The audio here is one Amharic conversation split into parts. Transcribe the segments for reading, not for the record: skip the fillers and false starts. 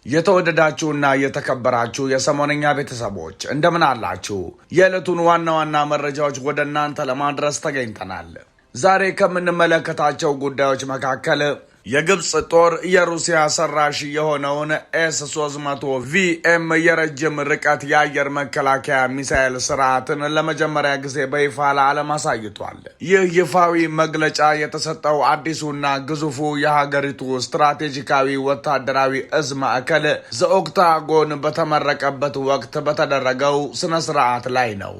የተወደዳችሁና የተከበራችሁ የሰሞነኛ ቤተሰቦች እንደምን አላችሁ? የዕለቱን ዋና ዋና መረጃዎች ወደ እናንተ ለማድረስ ተገኝተናል። ዛሬ ከምንመለከታቸው ጉዳዮች መካከል የግብጽ ጦር የሩሲያ ሰራሽ የሆነውን ኤስ-300 ቪኤም የረጅም ርቀት የአየር መከላከያ ሚሳኤል ስርዓትን ለመጀመሪያ ጊዜ በይፋ ለዓለም አሳይቷል። ይህ ይፋዊ መግለጫ የተሰጠው አዲሱና ግዙፉ የሀገሪቱ ስትራቴጂካዊ ወታደራዊ እዝ ማዕከል ዘኦክታጎን በተመረቀበት ወቅት በተደረገው ስነ ስርዓት ላይ ነው።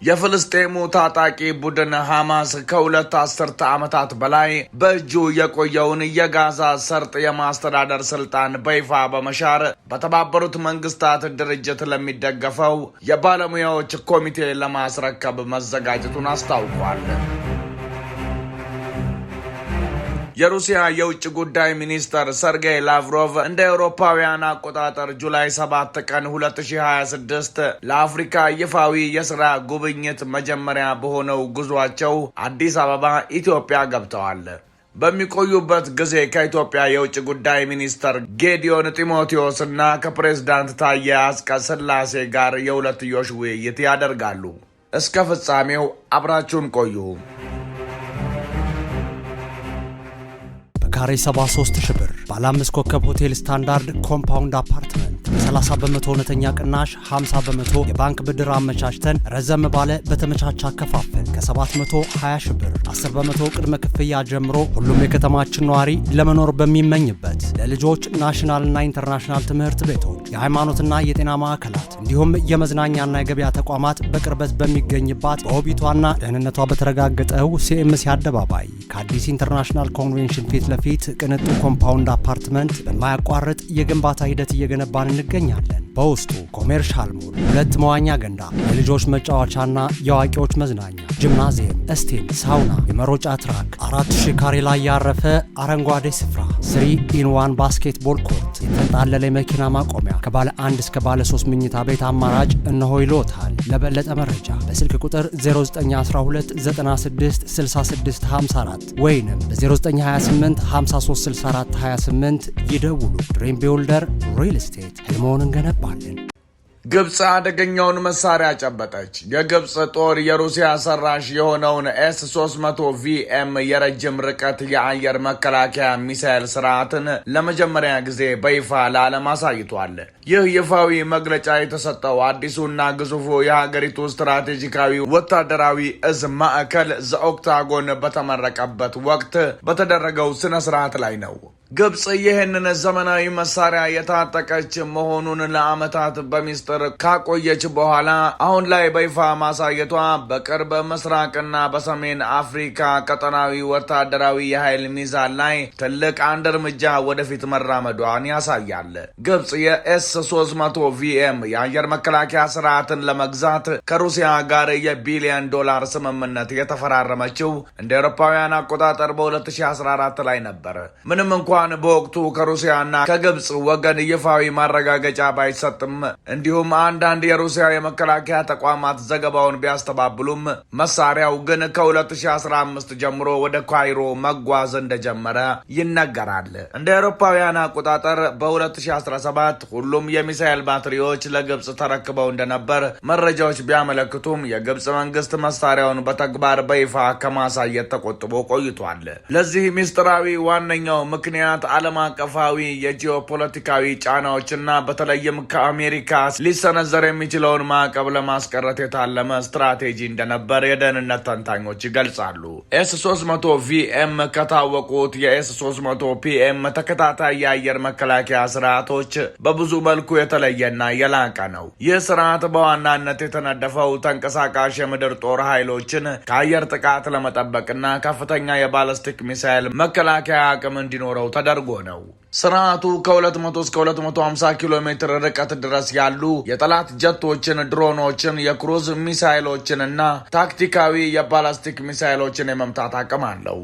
የፍልስጤሙ ታጣቂ ቡድን ሐማስ ከሁለት አስርተ ዓመታት በላይ በእጁ የቆየውን የጋዛ ሰርጥ የማስተዳደር ስልጣን በይፋ በመሻር በተባበሩት መንግስታት ድርጅት ለሚደገፈው የባለሙያዎች ኮሚቴ ለማስረከብ መዘጋጀቱን አስታውቋል። የሩሲያ የውጭ ጉዳይ ሚኒስተር ሰርጌይ ላቭሮቭ እንደ አውሮፓውያን አቆጣጠር ጁላይ 7 ቀን 2026 ለአፍሪካ ይፋዊ የሥራ ጉብኝት መጀመሪያ በሆነው ጉዟቸው አዲስ አበባ ኢትዮጵያ ገብተዋል። በሚቆዩበት ጊዜ ከኢትዮጵያ የውጭ ጉዳይ ሚኒስተር ጌዲዮን ጢሞቴዎስ እና ከፕሬዝዳንት ታዬ አጽቀሥላሴ ጋር የሁለትዮሽ ውይይት ያደርጋሉ። እስከ ፍጻሜው አብራችሁን ቆዩ። ካሬ 73 ሺህ ብር ባለ 5 ኮከብ ሆቴል ስታንዳርድ ኮምፓውንድ አፓርትመንት 30 በመቶ እውነተኛ ቅናሽ 50 በመቶ የባንክ ብድር አመቻችተን ረዘም ባለ በተመቻቸ አከፋፈል ከ720 ሺህ ብር 10 በመቶ ቅድመ ክፍያ ጀምሮ ሁሉም የከተማችን ነዋሪ ለመኖር በሚመኝበት ለልጆች ናሽናልና ኢንተርናሽናል ትምህርት ቤቶች፣ የሃይማኖትና የጤና ማዕከላት እንዲሁም የመዝናኛና የገበያ ተቋማት በቅርበት በሚገኝባት በውቢቷና ደህንነቷ በተረጋገጠው ሲኤምሲ አደባባይ ከአዲስ ኢንተርናሽናል ኮንቬንሽን ፊት ለፊት ቅንጡ ኮምፓውንድ አፓርትመንት በማያቋርጥ የግንባታ ሂደት እየገነባን እንገኛለን። በውስጡ ኮሜርሻል ሞል፣ 2 መዋኛ ገንዳ፣ የልጆች መጫወቻና የአዋቂዎች መዝናኛ፣ ጂምናዚየም፣ ስቲም፣ ሳውና፣ የመሮጫ ትራክ፣ 4000 ካሬ ላይ ያረፈ አረንጓዴ ስፍራ፣ 3-in-1 ባስኬትቦል ኮርት፣ የተንጣለለ የመኪና ማቆሚያ፣ ከባለ 1 እስከ ባለ 3 መኝታ ቤት አማራጭ እነሆ ይሎታል። ለበለጠ መረጃ በስልክ ቁጥር 0912 96 66 54 ወይንም በ0928 5364 28 ይደውሉ። ድሪም ቢልደር ሪል ስቴት ህልሞን እንገነባለን። ግብጽ አደገኛውን መሳሪያ ጨበጠች። የግብጽ ጦር የሩሲያ ሰራሽ የሆነውን ኤስ-300 ቪኤም የረጅም ርቀት የአየር መከላከያ ሚሳኤል ስርዓትን ለመጀመሪያ ጊዜ በይፋ ለዓለም አሳይቷል። ይህ ይፋዊ መግለጫ የተሰጠው አዲሱና ግዙፉ የሀገሪቱ ስትራቴጂካዊ ወታደራዊ እዝ ማዕከል ዘኦክታጎን በተመረቀበት ወቅት በተደረገው ስነ ስርዓት ላይ ነው። ግብጽ ይህንን ዘመናዊ መሳሪያ የታጠቀች መሆኑን ለዓመታት በሚስጥር ካቆየች በኋላ አሁን ላይ በይፋ ማሳየቷ በቅርብ ምስራቅና በሰሜን አፍሪካ ቀጠናዊ ወታደራዊ የኃይል ሚዛን ላይ ትልቅ አንድ እርምጃ ወደፊት መራመዷን ያሳያል። ግብጽ የኤስ-300 ቪኤም የአየር መከላከያ ስርዓትን ለመግዛት ከሩሲያ ጋር የቢሊዮን ዶላር ስምምነት የተፈራረመችው እንደ አውሮፓውያን አቆጣጠር በ2014 ላይ ነበር። ምንም እንኳን በወቅቱ ከሩሲያና ከግብጽ ወገን ይፋዊ ማረጋገጫ ባይሰጥም እንዲሁም አንዳንድ የሩሲያ የመከላከያ ተቋማት ዘገባውን ቢያስተባብሉም መሳሪያው ግን ከ2015 ጀምሮ ወደ ካይሮ መጓዝ እንደጀመረ ይነገራል። እንደ አውሮፓውያን አቆጣጠር በ2017 ሁሉም የሚሳኤል ባትሪዎች ለግብጽ ተረክበው እንደነበር መረጃዎች ቢያመለክቱም የግብጽ መንግስት መሳሪያውን በተግባር በይፋ ከማሳየት ተቆጥቦ ቆይቷል። ለዚህ ሚስጥራዊ ዋነኛው ምክንያት ዓለም አቀፋዊ የጂኦፖለቲካዊ ጫናዎችና በተለይም ከአሜሪካ ሊሰነዘር የሚችለውን ማዕቀብ ለማስቀረት የታለመ ስትራቴጂ እንደነበር የደህንነት ተንታኞች ይገልጻሉ። ኤስ-300 ቪኤም ከታወቁት የኤስ-300 ፒኤም ተከታታይ የአየር መከላከያ ስርዓቶች በብዙ መልኩ የተለየና የላቀ ነው። ይህ ስርዓት በዋናነት የተነደፈው ተንቀሳቃሽ የምድር ጦር ኃይሎችን ከአየር ጥቃት ለመጠበቅና ከፍተኛ የባለስቲክ ሚሳይል መከላከያ አቅም እንዲኖረው ተደርጎ ነው። ስርዓቱ ከ200 እስከ 250 ኪሎ ሜትር ርቀት ድረስ ያሉ የጠላት ጀቶችን፣ ድሮኖችን፣ የክሩዝ ሚሳይሎችን እና ታክቲካዊ የባላስቲክ ሚሳይሎችን የመምታት አቅም አለው።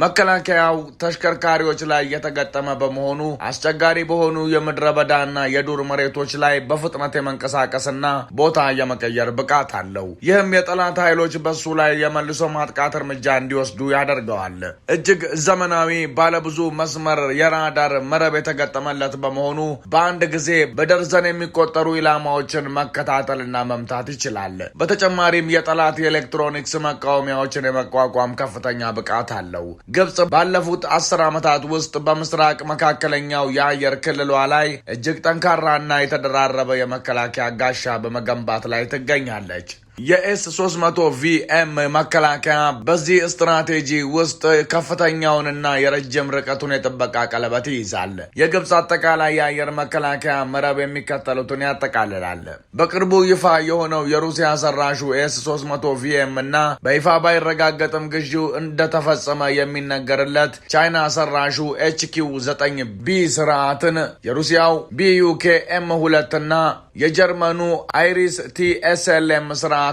መከላከያው ተሽከርካሪዎች ላይ የተገጠመ በመሆኑ አስቸጋሪ በሆኑ የምድረ በዳና የዱር መሬቶች ላይ በፍጥነት የመንቀሳቀስና ቦታ የመቀየር ብቃት አለው። ይህም የጠላት ኃይሎች በሱ ላይ የመልሶ ማጥቃት እርምጃ እንዲወስዱ ያደርገዋል። እጅግ ዘመናዊ ባለብዙ መስመር የራዳር መረብ የተገጠመለት በመሆኑ በአንድ ጊዜ በደርዘን የሚቆጠሩ ኢላማዎችን መከታተልና መምታት ይችላል። በተጨማሪም የጠላት የኤሌክትሮኒክስ መቃወሚያዎችን የመቋቋም ከፍተኛ ብቃት አለው። ግብጽ ባለፉት 10 ዓመታት ውስጥ በምስራቅ መካከለኛው የአየር ክልሏ ላይ እጅግ ጠንካራና የተደራረበ የመከላከያ ጋሻ በመገንባት ላይ ትገኛለች። የኤስ-300ቪኤም መከላከያ በዚህ ስትራቴጂ ውስጥ ከፍተኛውንና የረጅም ርቀቱን የጥበቃ ቀለበት ይይዛል። የግብጽ አጠቃላይ የአየር መከላከያ መረብ የሚከተሉትን ያጠቃልላል። በቅርቡ ይፋ የሆነው የሩሲያ ሰራሹ ኤስ-300ቪኤም እና በይፋ ባይረጋገጥም ግዢው እንደተፈጸመ የሚነገርለት ቻይና ሰራሹ HQ-9B ስርዓትን፣ የሩሲያው BUK-M2 እና የጀርመኑ አይሪስ TSLM ስርዓቶች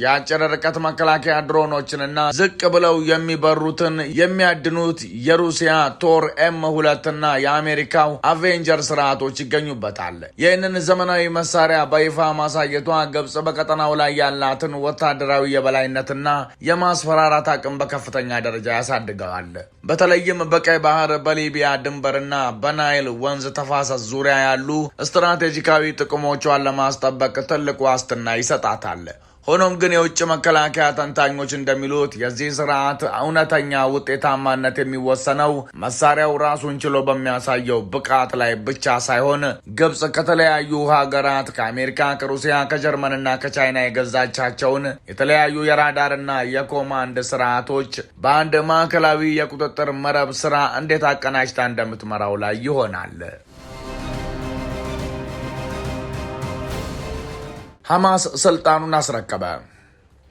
የአጭር ርቀት መከላከያ ድሮኖችንና ዝቅ ብለው የሚበሩትን የሚያድኑት የሩሲያ ቶር M2 እና የአሜሪካው አቬንጀር ስርዓቶች ይገኙበታል። ይህንን ዘመናዊ መሳሪያ በይፋ ማሳየቷ ግብጽ በቀጠናው ላይ ያላትን ወታደራዊ የበላይነትና የማስፈራራት አቅም በከፍተኛ ደረጃ ያሳድገዋል። በተለይም በቀይ ባህር፣ በሊቢያ ድንበርና በናይል ወንዝ ተፋሰስ ዙሪያ ያሉ ስትራቴጂካዊ ጥቅሞቿን ለማስጠበቅ ትልቅ ዋስትና ይሰጣታል። ሆኖም ግን የውጭ መከላከያ ተንታኞች እንደሚሉት የዚህ ስርዓት እውነተኛ ውጤታማነት የሚወሰነው መሳሪያው ራሱን ችሎ በሚያሳየው ብቃት ላይ ብቻ ሳይሆን ግብጽ ከተለያዩ ሀገራት ከአሜሪካ፣ ከሩሲያ፣ ከጀርመንና ከቻይና የገዛቻቸውን የተለያዩ የራዳርና የኮማንድ ስርዓቶች በአንድ ማዕከላዊ የቁጥጥር መረብ ስራ እንዴት አቀናጅታ እንደምትመራው ላይ ይሆናል። ሐማስ ስልጣኑን አስረከበ።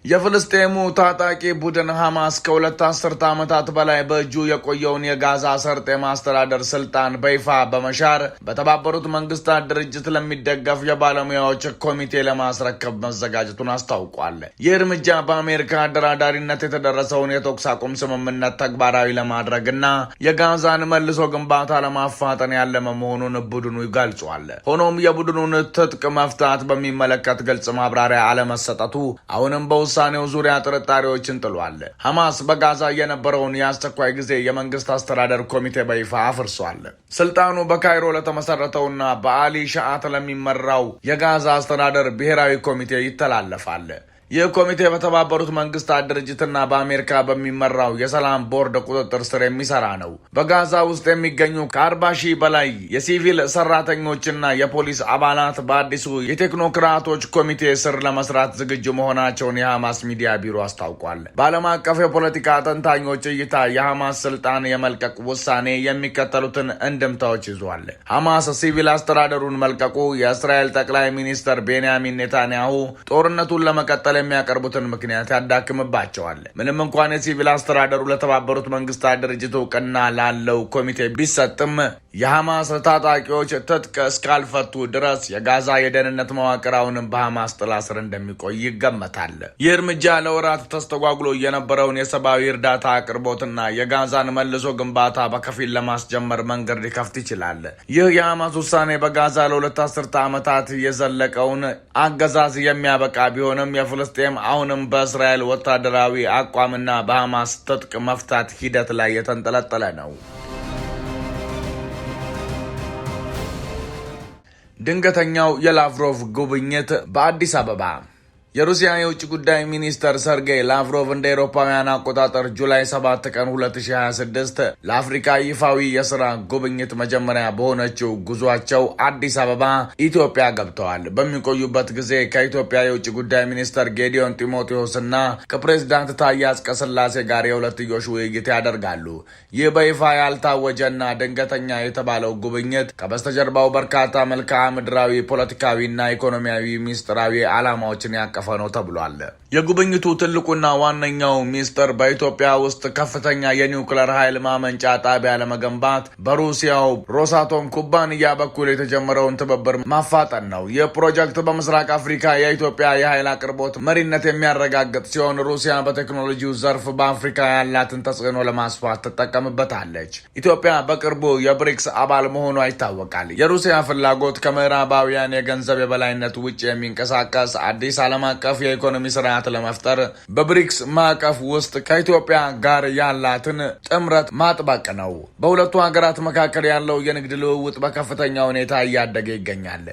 የፍልስጤሙ ታጣቂ ቡድን ሐማስ ከ2 አስርተ ዓመታት በላይ በእጁ የቆየውን የጋዛ ሰርጥ የማስተዳደር ስልጣን በይፋ በመሻር በተባበሩት መንግስታት ድርጅት ለሚደገፍ የባለሙያዎች ኮሚቴ ለማስረከብ መዘጋጀቱን አስታውቋል። ይህ እርምጃ በአሜሪካ አደራዳሪነት የተደረሰውን የተኩስ አቁም ስምምነት ተግባራዊ ለማድረግና የጋዛን መልሶ ግንባታ ለማፋጠን ያለመ መሆኑን ቡድኑ ይገልጿል። ሆኖም የቡድኑን ትጥቅ መፍታት በሚመለከት ግልጽ ማብራሪያ አለመሰጠቱ አሁንም በውሳኔው ዙሪያ ጥርጣሬዎችን ጥሏል። ሐማስ በጋዛ የነበረውን የአስቸኳይ ጊዜ የመንግስት አስተዳደር ኮሚቴ በይፋ አፍርሷል። ስልጣኑ በካይሮ ለተመሰረተውና በአሊ ሻአት ለሚመራው የጋዛ አስተዳደር ብሔራዊ ኮሚቴ ይተላለፋል። ይህ ኮሚቴ በተባበሩት መንግስታት ድርጅትና በአሜሪካ በሚመራው የሰላም ቦርድ ቁጥጥር ስር የሚሰራ ነው። በጋዛ ውስጥ የሚገኙ ከ40,000 በላይ የሲቪል ሰራተኞችና የፖሊስ አባላት በአዲሱ የቴክኖክራቶች ኮሚቴ ስር ለመስራት ዝግጁ መሆናቸውን የሐማስ ሚዲያ ቢሮ አስታውቋል። በዓለም አቀፍ የፖለቲካ ተንታኞች እይታ የሐማስ ስልጣን የመልቀቅ ውሳኔ የሚከተሉትን እንድምታዎች ይዟል። ሐማስ ሲቪል አስተዳደሩን መልቀቁ የእስራኤል ጠቅላይ ሚኒስትር ቤንያሚን ኔታንያሁ ጦርነቱን ለመቀጠል የሚያቀርቡትን ምክንያት ያዳክምባቸዋል። ምንም እንኳን የሲቪል አስተዳደሩ ለተባበሩት መንግስታት ድርጅት እውቅና ላለው ኮሚቴ ቢሰጥም የሐማስ ታጣቂዎች ትጥቅ እስካልፈቱ ድረስ የጋዛ የደህንነት መዋቅር አሁንም በሐማስ ጥላ ስር እንደሚቆይ ይገመታል። ይህ እርምጃ ለወራት ተስተጓጉሎ የነበረውን የሰብአዊ እርዳታ አቅርቦትና የጋዛን መልሶ ግንባታ በከፊል ለማስጀመር መንገድ ሊከፍት ይችላል። ይህ የሐማስ ውሳኔ በጋዛ ለ2 አስርተ ዓመታት የዘለቀውን አገዛዝ የሚያበቃ ቢሆንም የፍልስጤም አሁንም በእስራኤል ወታደራዊ አቋምና በሐማስ ትጥቅ መፍታት ሂደት ላይ የተንጠለጠለ ነው። ድንገተኛው የላቭሮቭ ጉብኝት በአዲስ አበባ። የሩሲያ የውጭ ጉዳይ ሚኒስተር ሰርጌይ ላቭሮቭ እንደ አውሮፓውያን አቆጣጠር ጁላይ 7 ቀን 2026 ለአፍሪካ ይፋዊ የስራ ጉብኝት መጀመሪያ በሆነችው ጉዟቸው አዲስ አበባ ኢትዮጵያ ገብተዋል። በሚቆዩበት ጊዜ ከኢትዮጵያ የውጭ ጉዳይ ሚኒስተር ጌዲዮን ጢሞቴዎስ እና ከፕሬዝዳንት ታዬ አጽቀሥላሴ ጋር የሁለትዮሽ ውይይት ያደርጋሉ። ይህ በይፋ ያልታወጀና ድንገተኛ የተባለው ጉብኝት ከበስተጀርባው በርካታ መልክዓ ምድራዊ፣ ፖለቲካዊና ኢኮኖሚያዊ ሚስጥራዊ ዓላማዎችን ያቀ ያቀፈ ነው ተብሏል። የጉብኝቱ ትልቁና ዋነኛው ሚስጥር በኢትዮጵያ ውስጥ ከፍተኛ የኒውክሌር ኃይል ማመንጫ ጣቢያ ለመገንባት በሩሲያው ሮሳቶም ኩባንያ በኩል የተጀመረውን ትብብር ማፋጠን ነው። ይህ ፕሮጀክት በምስራቅ አፍሪካ የኢትዮጵያ የኃይል አቅርቦት መሪነት የሚያረጋግጥ ሲሆን ሩሲያ በቴክኖሎጂው ዘርፍ በአፍሪካ ያላትን ተጽዕኖ ለማስፋት ትጠቀምበታለች። ኢትዮጵያ በቅርቡ የብሪክስ አባል መሆኗ ይታወቃል። የሩሲያ ፍላጎት ከምዕራባውያን የገንዘብ የበላይነት ውጭ የሚንቀሳቀስ አዲስ ዓለም አቀፍ የኢኮኖሚ ስርዓት ለመፍጠር በብሪክስ ማዕቀፍ ውስጥ ከኢትዮጵያ ጋር ያላትን ጥምረት ማጥበቅ ነው። በሁለቱ ሀገራት መካከል ያለው የንግድ ልውውጥ በከፍተኛ ሁኔታ እያደገ ይገኛል።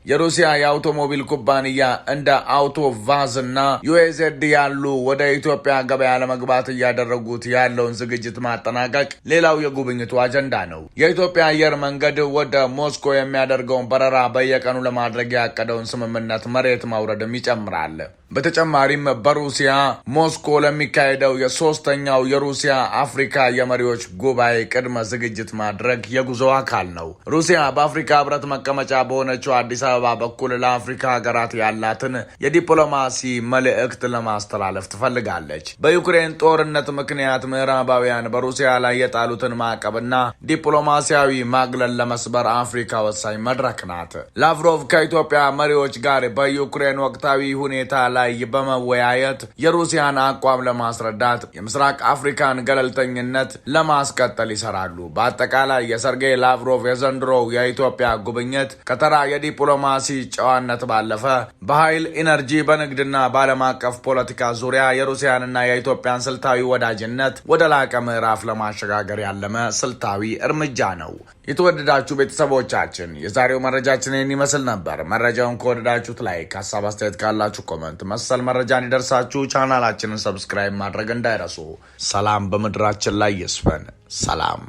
የሩሲያ የአውቶሞቢል ኩባንያ እንደ አውቶቫዝ እና ዩኤዝዲ ያሉ ወደ ኢትዮጵያ ገበያ ለመግባት እያደረጉት ያለውን ዝግጅት ማጠናቀቅ ሌላው የጉብኝቱ አጀንዳ ነው። የኢትዮጵያ አየር መንገድ ወደ ሞስኮ የሚያደርገውን በረራ በየቀኑ ለማድረግ ያቀደውን ስምምነት መሬት ማውረድም ይጨምራል። በተጨማሪም በሩሲያ ሞስኮ ለሚካሄደው የሶስተኛው የሩሲያ አፍሪካ የመሪዎች ጉባኤ ቅድመ ዝግጅት ማድረግ የጉዞ አካል ነው። ሩሲያ በአፍሪካ ህብረት መቀመጫ በሆነችው አዲስ አበባ በኩል ለአፍሪካ ሀገራት ያላትን የዲፕሎማሲ መልእክት ለማስተላለፍ ትፈልጋለች። በዩክሬን ጦርነት ምክንያት ምዕራባውያን በሩሲያ ላይ የጣሉትን ማዕቀብና ዲፕሎማሲያዊ ማግለል ለመስበር አፍሪካ ወሳኝ መድረክ ናት። ላቭሮቭ ከኢትዮጵያ መሪዎች ጋር በዩክሬን ወቅታዊ ሁኔታ ላይ በመወያየት የሩሲያን አቋም ለማስረዳት የምስራቅ አፍሪካን ገለልተኝነት ለማስቀጠል ይሰራሉ። በአጠቃላይ የሰርጌይ ላቭሮቭ የዘንድሮው የኢትዮጵያ ጉብኝት ከተራ የዲፕሎማሲ ጨዋነት ባለፈ በኃይል ኢነርጂ፣ በንግድና በዓለም አቀፍ ፖለቲካ ዙሪያ የሩሲያንና የኢትዮጵያን ስልታዊ ወዳጅነት ወደ ላቀ ምዕራፍ ለማሸጋገር ያለመ ስልታዊ እርምጃ ነው። የተወደዳችሁ ቤተሰቦቻችን የዛሬው መረጃችን ይህን ይመስል ነበር። መረጃውን ከወደዳችሁት ላይክ፣ ሀሳብ አስተያየት ካላችሁ ኮመንት፣ መሰል መረጃ እንዲደርሳችሁ ቻናላችንን ሰብስክራይብ ማድረግ እንዳይረሱ። ሰላም በምድራችን ላይ ይስፈን። ሰላም።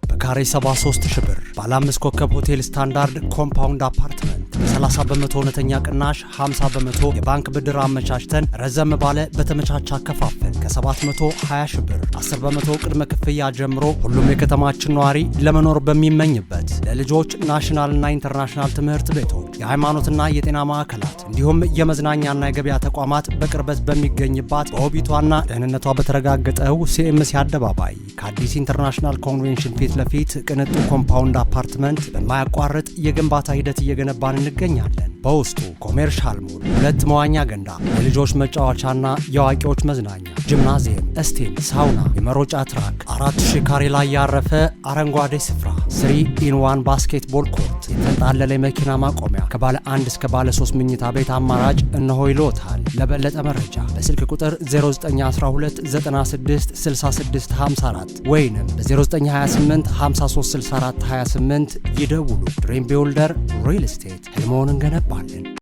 በካሬ 73 ሺህ ብር ባለ 5 ኮከብ ሆቴል ስታንዳርድ ኮምፓውንድ አፓርትመንት 30 በመቶ እውነተኛ ቅናሽ፣ 50 በመቶ የባንክ ብድር አመቻችተን ረዘም ባለ በተመቻቸ አከፋፈል ከ720 ሺህ ብር 10 በመቶ ቅድመ ክፍያ ጀምሮ ሁሉም የከተማችን ነዋሪ ለመኖር በሚመኝበት ለልጆች ናሽናልና ኢንተርናሽናል ትምህርት ቤቶች፣ የሃይማኖትና የጤና ማዕከላት እንዲሁም የመዝናኛና የገበያ ተቋማት በቅርበት በሚገኝባት በውቢቷና ደህንነቷ በተረጋገጠው ሲኤምሲ አደባባይ ከአዲስ ኢንተርናሽናል ኮንቬንሽን ፊት ለፊት ቅንጡ ኮምፓውንድ አፓርትመንት በማያቋርጥ የግንባታ ሂደት እየገነባን እንገኛለን። በውስጡ ኮሜርሻል ሞል፣ 2 መዋኛ ገንዳ፣ የልጆች መጫወቻና የአዋቂዎች መዝናኛ፣ ጂምናዚየም፣ ስቴም፣ ሳውና፣ የመሮጫ ትራክ፣ 4000 ካሬ ላይ ያረፈ አረንጓዴ ስፍራ፣ 3-in-1 ባስኬትቦል ኮርት፣ የተንጣለለ መኪና ማቆሚያ፣ ከባለ 1 እስከ ባለ 3 መኝታ ቤት አማራጭ እነሆ ይሎታል። ለበለጠ መረጃ በስልክ ቁጥር 0912 96 66 54 ወይንም በ0928 53 64 28 ይደውሉ። ድሪም ቢልደር ሪል ስቴት ህልሞን እንገነባለን።